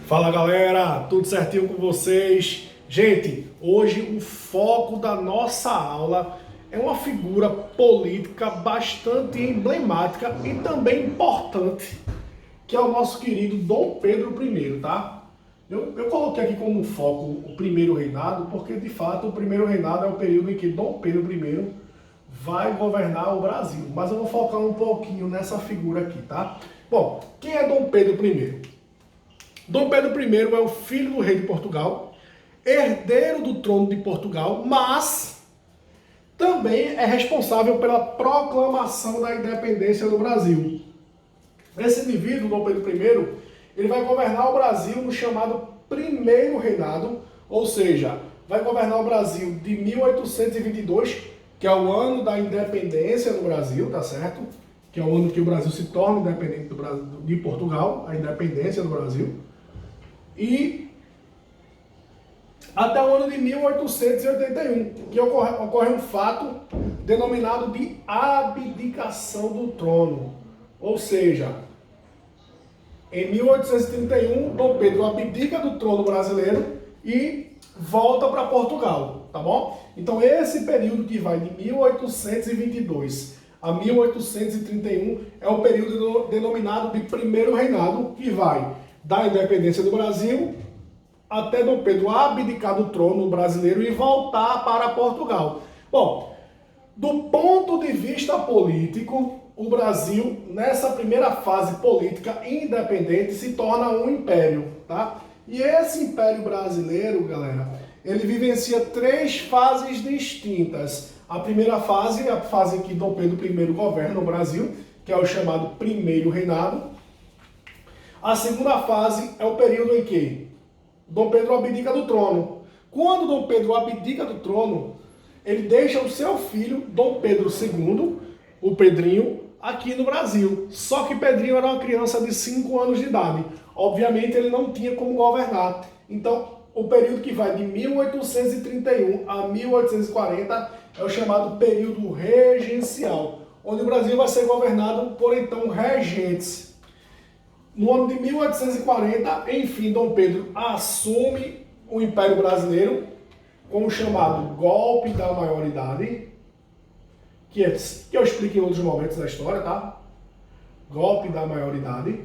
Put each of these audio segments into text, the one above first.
Fala galera, tudo certinho com vocês? Gente, hoje o foco da nossa aula é uma figura política bastante emblemática e também importante, que é o nosso querido Dom Pedro I, tá? Eu coloquei aqui como foco o primeiro reinado, porque de fato o primeiro reinado é o período em que Dom Pedro I vai governar o Brasil, mas eu vou focar um pouquinho nessa figura aqui, tá? Bom, quem é Dom Pedro I? Dom Pedro I é o filho do rei de Portugal, herdeiro do trono de Portugal, mas também é responsável pela proclamação da independência do Brasil. Esse indivíduo, Dom Pedro I, ele vai governar o Brasil no chamado primeiro reinado, ou seja, vai governar o Brasil de 1822, que é o ano da independência do Brasil, tá certo? Que é o ano que o Brasil se torna independente de Portugal, a independência do Brasil. E até o ano de 1881, que ocorre um fato denominado de abdicação do trono. Ou seja, em 1831, Dom Pedro abdica do trono brasileiro e volta para Portugal, tá bom? Então esse período que vai de 1822 a 1831 é o período denominado de primeiro reinado, que vai da independência do Brasil até Dom Pedro abdicar do trono brasileiro e voltar para Portugal. Bom, do ponto de vista político, o Brasil, nessa primeira fase política independente, se torna um império, tá? E esse império brasileiro, galera, ele vivencia três fases distintas. A primeira fase é a fase em que Dom Pedro I governa o Brasil, que é o chamado primeiro reinado. A segunda fase é o período em que Dom Pedro abdica do trono. Quando Dom Pedro abdica do trono, ele deixa o seu filho, Dom Pedro II, o Pedrinho, aqui no Brasil. Só que Pedrinho era uma criança de 5 anos de idade. Obviamente ele não tinha como governar. Então, o período que vai de 1831 a 1840 é o chamado período regencial, onde o Brasil vai ser governado por então regentes. No ano de 1840, enfim, Dom Pedro assume o Império Brasileiro com o chamado golpe da maioridade, que eu explico em outros momentos da história, tá? Golpe da maioridade.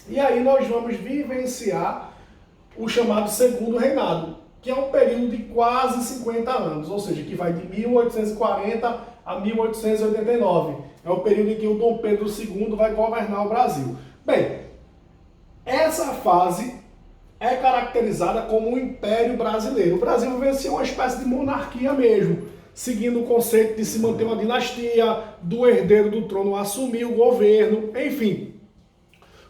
E aí nós vamos vivenciar o chamado segundo reinado, que é um período de quase 50 anos, ou seja, que vai de 1840 a 1889. É o período em que o Dom Pedro II vai governar o Brasil. Bem, essa fase é caracterizada como um império brasileiro. O Brasil vivencia uma espécie de monarquia mesmo, seguindo o conceito de se manter uma dinastia, do herdeiro do trono assumir o governo, enfim,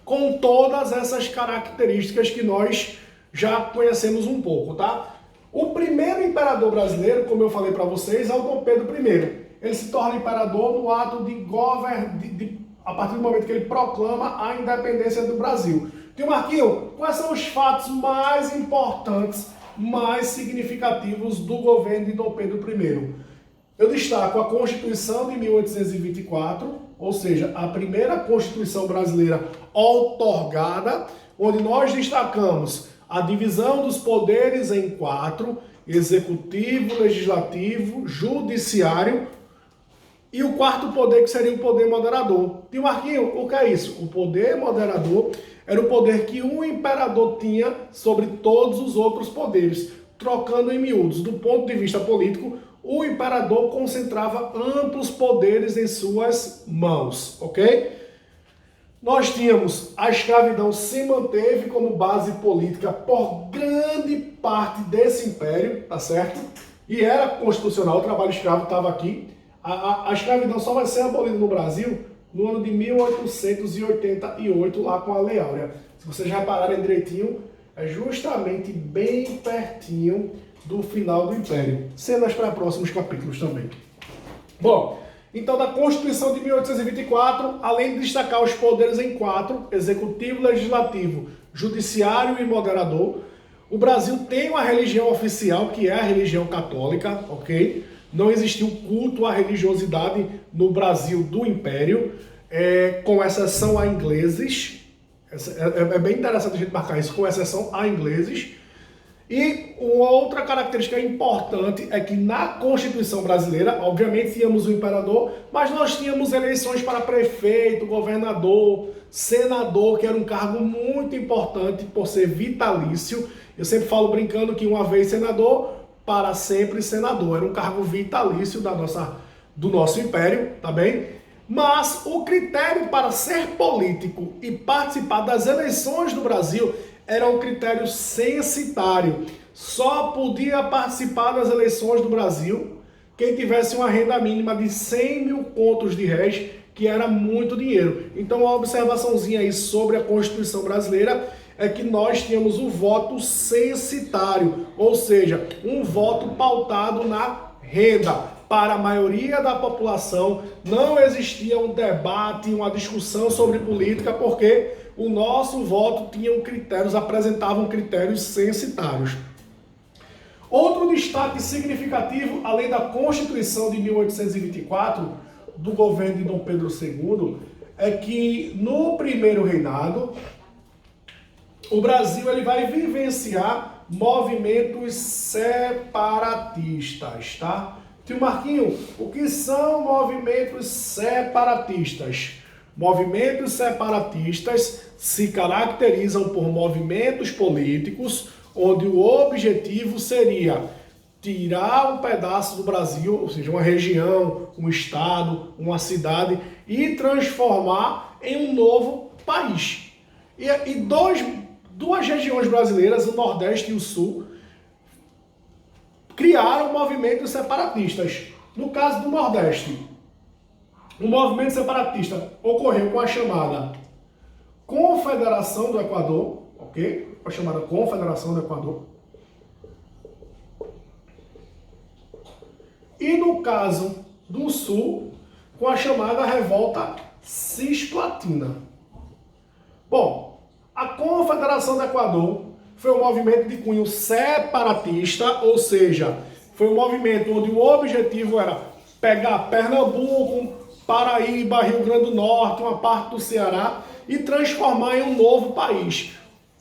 com todas essas características que nós já conhecemos um pouco, tá? O primeiro imperador brasileiro, como eu falei para vocês, é o Dom Pedro I. Ele se torna imperador no ato de governar, a partir do momento que ele proclama a independência do Brasil. Tio Marquinho, quais são os fatos mais importantes, mais significativos do governo de Dom Pedro I? Eu destaco a Constituição de 1824, ou seja, a primeira Constituição brasileira outorgada, onde nós destacamos a divisão dos poderes em 4, executivo, legislativo, judiciário, e o quarto poder, que seria o poder moderador. Tio Marquinho, o que é isso? O poder moderador era o poder que um imperador tinha sobre todos os outros poderes. Trocando em miúdos, do ponto de vista político, o imperador concentrava amplos poderes em suas mãos, ok? Nós tínhamos a escravidão se manteve como base política por grande parte desse império, tá certo? E era constitucional, o trabalho escravo estava aqui. A escravidão só vai ser abolida no Brasil no ano de 1888, lá com a Lei Áurea. Se vocês repararem direitinho, é justamente bem pertinho do final do Império. Cenas para próximos capítulos também. Bom, então da Constituição de 1824, além de destacar os poderes em 4, executivo, legislativo, judiciário e moderador, o Brasil tem uma religião oficial, que é a religião católica, ok? Não existiu culto à religiosidade no Brasil do Império, com exceção a ingleses, É bem interessante a gente marcar isso, com exceção a ingleses. E uma outra característica importante é que na Constituição brasileira, obviamente tínhamos o imperador, mas nós tínhamos eleições para prefeito, governador, senador, que era um cargo muito importante por ser vitalício. Eu sempre falo brincando que uma vez senador, para sempre senador. Era um cargo vitalício do nosso império, tá bem? Mas o critério para ser político e participar das eleições do Brasil era um critério censitário. Só podia participar das eleições do Brasil quem tivesse uma renda mínima de 100 mil contos de réis, que era muito dinheiro. Então, uma observaçãozinha aí sobre a Constituição brasileira é que nós tínhamos o voto censitário, ou seja, um voto pautado na renda. Para a maioria da população não existia um debate, uma discussão sobre política, porque o nosso voto apresentavam critérios censitários. Outro destaque significativo, além da Constituição de 1824, do governo de Dom Pedro II, é que no primeiro reinado, o Brasil ele vai vivenciar movimentos separatistas, tá? Tio Marquinho, o que são movimentos separatistas? Movimentos separatistas se caracterizam por movimentos políticos onde o objetivo seria tirar um pedaço do Brasil, ou seja, uma região, um estado, uma cidade, e transformar em um novo país. E duas regiões brasileiras, o Nordeste e o Sul, criaram movimentos separatistas. No caso do Nordeste, o movimento separatista ocorreu com a chamada Confederação do Equador, ok? A chamada Confederação do Equador. E no caso do Sul, com a chamada Revolta Cisplatina. Bom, a Confederação do Equador foi um movimento de cunho separatista, ou seja, foi um movimento onde o objetivo era pegar Pernambuco, Paraíba, Rio Grande do Norte, uma parte do Ceará e transformar em um novo país.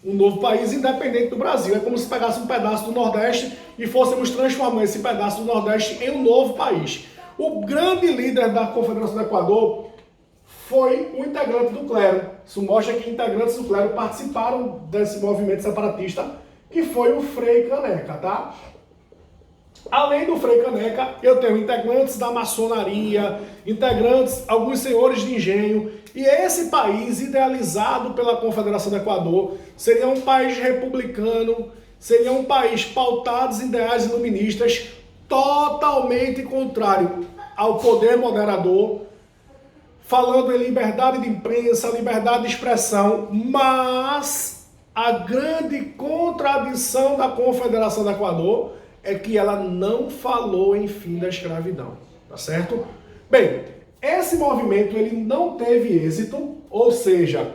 Um novo país independente do Brasil. É como se pegasse um pedaço do Nordeste e fôssemos transformar esse pedaço do Nordeste em um novo país. O grande líder da Confederação do Equador foi um integrante do clero. Isso mostra que integrantes do clero participaram desse movimento separatista, que foi o Frei Caneca, tá? Além do Frei Caneca, eu tenho integrantes da maçonaria, integrantes, alguns senhores de engenho, e esse país, idealizado pela Confederação do Equador, seria um país republicano, seria um país pautado em ideais iluministas, totalmente contrário ao poder moderador, falando em liberdade de imprensa, liberdade de expressão, mas a grande contradição da Confederação do Equador é que ela não falou em fim da escravidão, tá certo? Bem, esse movimento ele não teve êxito, ou seja,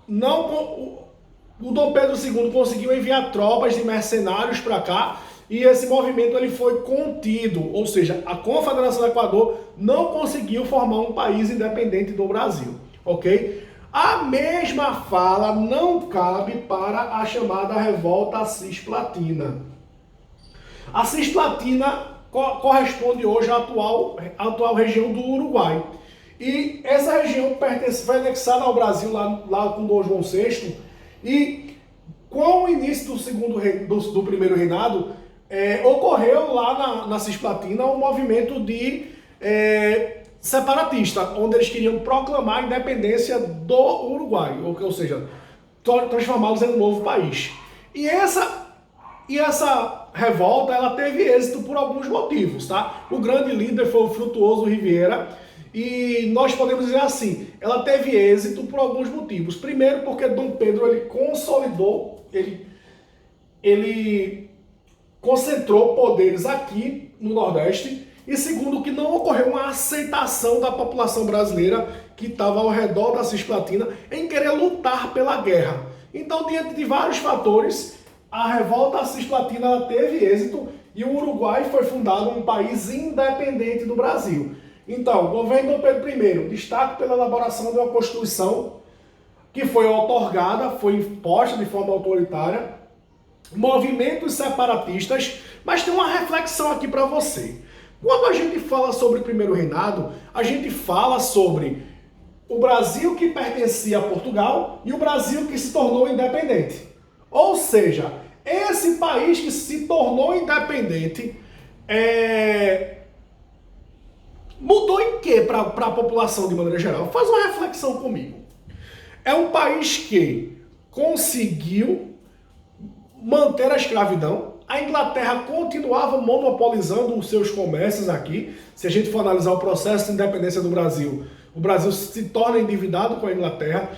o Dom Pedro II conseguiu enviar tropas de mercenários para cá e esse movimento ele foi contido, ou seja, a Confederação do Equador não conseguiu formar um país independente do Brasil, ok? A mesma fala não cabe para a chamada Revolta Cisplatina. A Cisplatina corresponde hoje à atual região do Uruguai. E essa região foi anexada ao Brasil lá com Dom João VI. E com o início do primeiro reinado, ocorreu lá na Cisplatina um movimento separatista, onde eles queriam proclamar a independência do Uruguai, ou seja, transformá-los em um novo país. E essa revolta, ela teve êxito por alguns motivos, tá? O grande líder foi o Frutuoso Riviera, e nós podemos dizer assim, ela teve êxito por alguns motivos. Primeiro, porque Dom Pedro, ele consolidou, ele concentrou poderes aqui no Nordeste, e segundo, que não ocorreu uma aceitação da população brasileira que estava ao redor da Cisplatina em querer lutar pela guerra. Então, diante de vários fatores, a revolta cisplatina ela teve êxito e o Uruguai foi fundado um país independente do Brasil. Então, o governo Dom Pedro I, destaque pela elaboração de uma Constituição que foi outorgada, foi imposta de forma autoritária, movimentos separatistas, mas tem uma reflexão aqui para você. Quando a gente fala sobre o primeiro reinado, a gente fala sobre o Brasil que pertencia a Portugal e o Brasil que se tornou independente. Ou seja, esse país que se tornou independente mudou em quê para a população de maneira geral? Faz uma reflexão comigo. É um país que conseguiu manter a escravidão. A Inglaterra continuava monopolizando os seus comércios aqui. Se a gente for analisar o processo de independência do Brasil, o Brasil se torna endividado com a Inglaterra.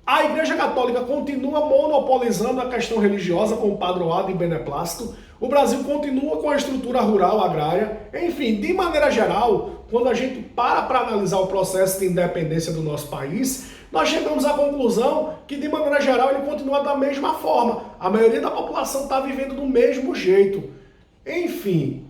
A Igreja Católica continua monopolizando a questão religiosa com o padroado e beneplácito. O Brasil continua com a estrutura rural agrária. Enfim, de maneira geral, quando a gente para analisar o processo de independência do nosso país, nós chegamos à conclusão que, de maneira geral, ele continua da mesma forma. A maioria da população está vivendo do mesmo jeito. Enfim,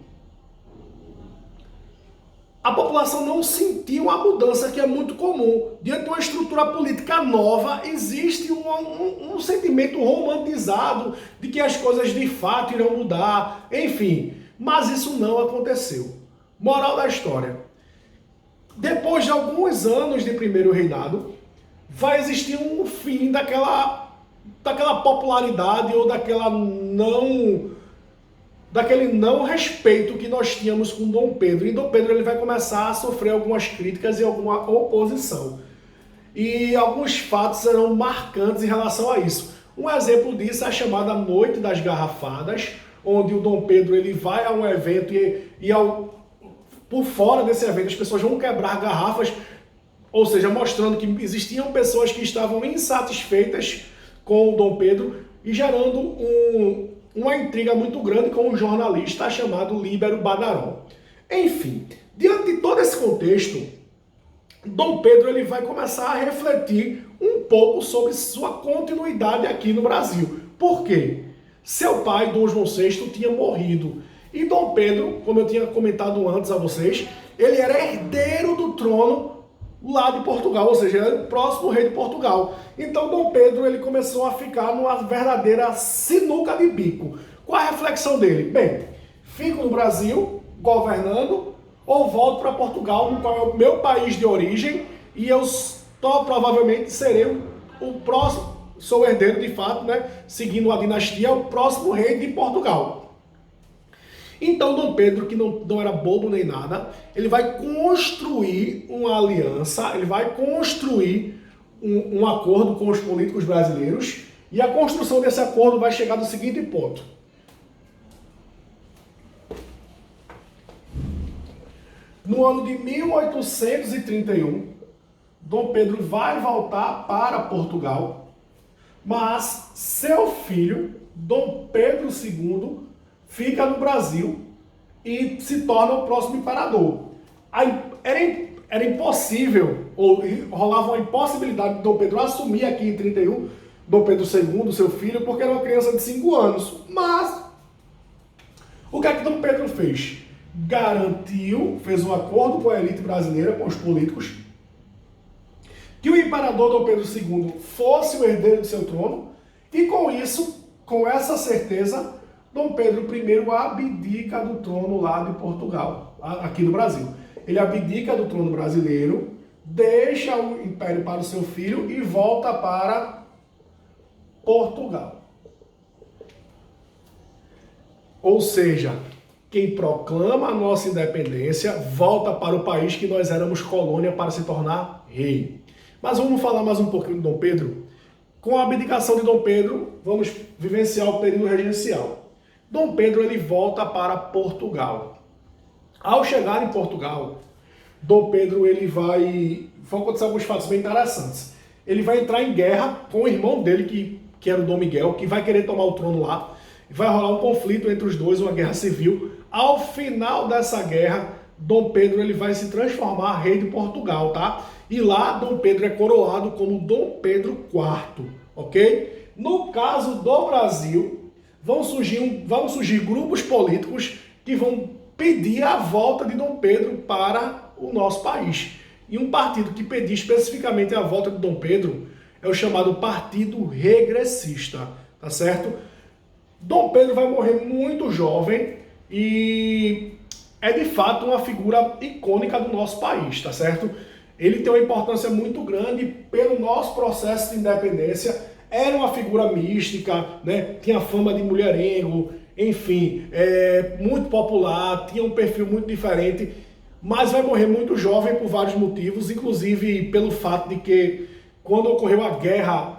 a população não sentiu a mudança que é muito comum. Diante de uma estrutura política nova, existe um sentimento romantizado de que as coisas de fato irão mudar. Enfim, mas isso não aconteceu. Moral da história. Depois de alguns anos de primeiro reinado, vai existir um fim daquela popularidade ou daquele não respeito que nós tínhamos com Dom Pedro. E Dom Pedro ele vai começar a sofrer algumas críticas e alguma oposição. E alguns fatos serão marcantes em relação a isso. Um exemplo disso é a chamada Noite das Garrafadas, onde o Dom Pedro ele vai a um evento por fora desse evento as pessoas vão quebrar garrafas, ou seja, mostrando que existiam pessoas que estavam insatisfeitas com o Dom Pedro e gerando uma intriga muito grande com um jornalista chamado Líbero Badaró. Enfim, diante de todo esse contexto, Dom Pedro ele vai começar a refletir um pouco sobre sua continuidade aqui no Brasil. Por quê? Seu pai, Dom João VI, tinha morrido. E Dom Pedro, como eu tinha comentado antes a vocês, ele era herdeiro do trono lá de Portugal, ou seja, ele era o próximo rei de Portugal. Então Dom Pedro ele começou a ficar numa verdadeira sinuca de bico. Qual a reflexão dele? Bem, fico no Brasil governando ou volto para Portugal, no qual é o meu país de origem, e eu provavelmente serei o próximo, sou herdeiro de fato, né, seguindo a dinastia, o próximo rei de Portugal. Então Dom Pedro, que não era bobo nem nada, ele vai construir uma aliança, ele vai construir um acordo com os políticos brasileiros, e a construção desse acordo vai chegar do seguinte ponto. No ano de 1831, Dom Pedro vai voltar para Portugal, mas seu filho, Dom Pedro II, fica no Brasil e se torna o próximo imperador. Era impossível, ou rolava uma impossibilidade de Dom Pedro assumir aqui em 31, Dom Pedro II, seu filho, porque era uma criança de 5 anos. Mas, o que é que Dom Pedro fez? Garantiu, fez um acordo com a elite brasileira, com os políticos, que o imperador Dom Pedro II fosse o herdeiro de seu trono, e com isso, com essa certeza, Dom Pedro I abdica do trono lá de Portugal, aqui no Brasil. Ele abdica do trono brasileiro, deixa o império para o seu filho e volta para Portugal. Ou seja, quem proclama a nossa independência volta para o país que nós éramos colônia para se tornar rei. Mas vamos falar mais um pouquinho de Dom Pedro. Com a abdicação de Dom Pedro, vamos vivenciar o período regencial. Dom Pedro ele volta para Portugal. Ao chegar em Portugal, Dom Pedro vão acontecer alguns fatos bem interessantes. Ele vai entrar em guerra com o irmão dele, que era o Dom Miguel, que vai querer tomar o trono lá. Vai rolar um conflito entre os dois, uma guerra civil. Ao final dessa guerra, Dom Pedro ele vai se transformar rei de Portugal, tá? E lá Dom Pedro é coroado como Dom Pedro IV, ok? No caso do Brasil, vão surgir grupos políticos que vão pedir a volta de Dom Pedro para o nosso país. E um partido que pedir especificamente a volta de Dom Pedro é o chamado Partido Regressista, tá certo? Dom Pedro vai morrer muito jovem e é de fato uma figura icônica do nosso país, tá certo? Ele tem uma importância muito grande pelo nosso processo de independência. Era uma figura mística, né? Tinha fama de mulherengo, enfim, muito popular, tinha um perfil muito diferente, mas vai morrer muito jovem por vários motivos, inclusive pelo fato de que quando ocorreu a guerra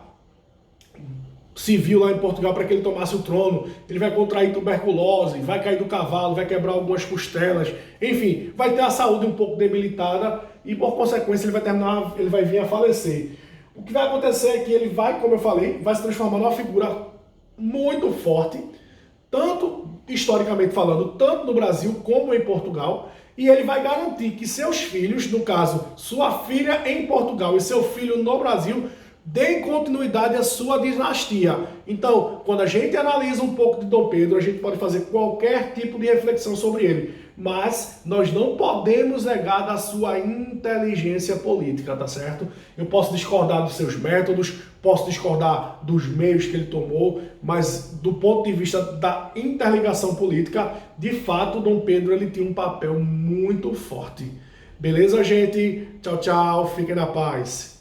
civil lá em Portugal para que ele tomasse o trono, ele vai contrair tuberculose, vai cair do cavalo, vai quebrar algumas costelas, enfim, vai ter a saúde um pouco debilitada e por consequência ele vai vir a falecer. O que vai acontecer é que ele vai, como eu falei, vai se transformar numa figura muito forte, tanto historicamente falando, tanto no Brasil como em Portugal, e ele vai garantir que seus filhos, no caso, sua filha em Portugal e seu filho no Brasil, deem continuidade à sua dinastia. Então, quando a gente analisa um pouco de Dom Pedro, a gente pode fazer qualquer tipo de reflexão sobre ele, mas nós não podemos negar da sua inteligência política, tá certo? Eu posso discordar dos seus métodos, posso discordar dos meios que ele tomou, mas do ponto de vista da interligação política, de fato, Dom Pedro ele tinha um papel muito forte. Beleza, gente? Tchau, tchau. Fiquem na paz.